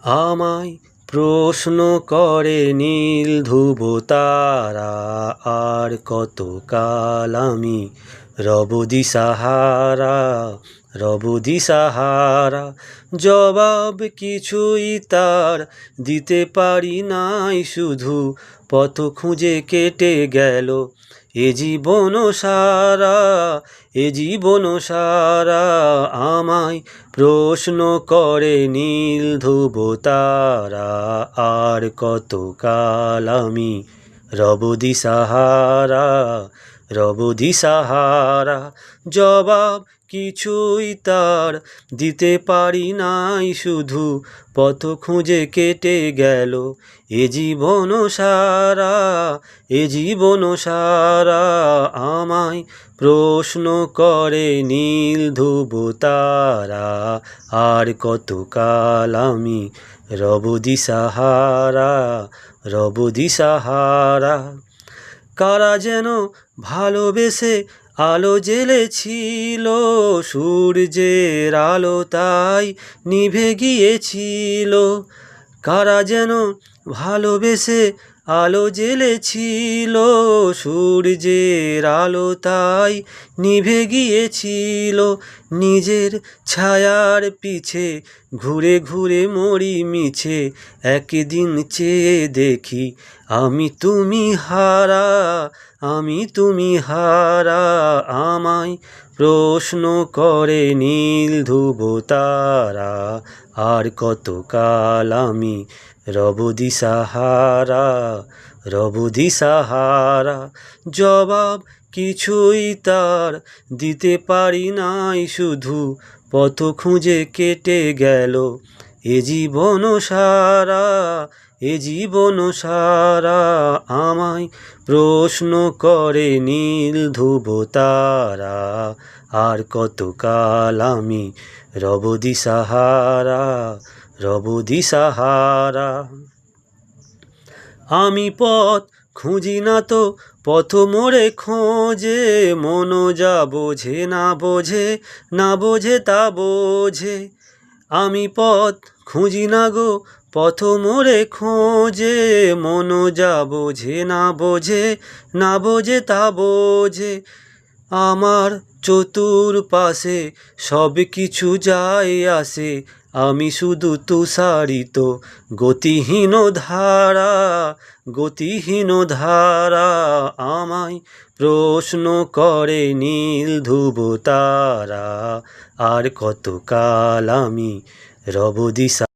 আমায় প্রশ্ন করে নীল ধ্রুব তারা, আর কতকাল আমি রব দিশাহারা, রব দিশাহারা। জবাব কিছুই তার দিতে পারি নাই, শুধু পথ খুঁজে কেটে গেল এ জীবন সারা, এ জীবন সারা। আমায় প্রশ্ন করে নীল ধ্রুব তারা, আর কতকাল আমি রব দিশাহারা, রব দিশাহারা। জবাব কিছুই তার দিতে পারি নাই, শুধু পথ খুঁজে কেটে গেল এ জীবন সারা, এ জীবন সারা। আমায় প্রশ্ন করে নীল ধ্রুব তারা, আর কতকাল আমি রব দিশাহারা, রব দিশাহারা। কারা যেন ভালোবেসে আলো জ্বেলেছিল, সূর্যের আলো তাই নিভে গিয়েছিল। কারা যেন ভালোবেসে আলো জ্বেলেছিল, সূর্যের আলো তাই নিভে গিয়েছিল। নিজের ছায়ার পিছে ঘুরে ঘুরে মরি মিছে, একদিন চেয়ে দেখি আমি তুমি হারা, আমি তুমি হারা। আমায় প্রশ্ন করে নীল ধ্রুব তারা, আর কতকাল আমি রব দিশাহারা, রব দিশাহারা। জবাব কিছুই তার দিতে পারি নাই, শুধু পথ খুঁজে কেটে গেল এ জীবন সারা, এ জীবন সারা। আমায় প্রশ্ন করে নীল ধ্রুব তারা, আর কতকাল আমি রব দিশাহারা, রব দিশাহারা। আমি পথ খুঁজি না তো পথ মোরে খোঁজে, মন যা বোঝে না বোঝে, না বোঝে তা বোঝে। আমি পথ খুঁজি না গো পথ মোরে খোঁজে, মন যা বোঝে না বোঝে, না বোঝে তা বোঝে। আমার চতুর্পাশে সব কিছু যায় আসে, আমি শুধু তুষারিত গতিহীন ধারা, গতিহীন ধারা। আমায় প্রশ্ন করে নীল ধ্রুব তারা, আর কতকাল আমি রব দিশা।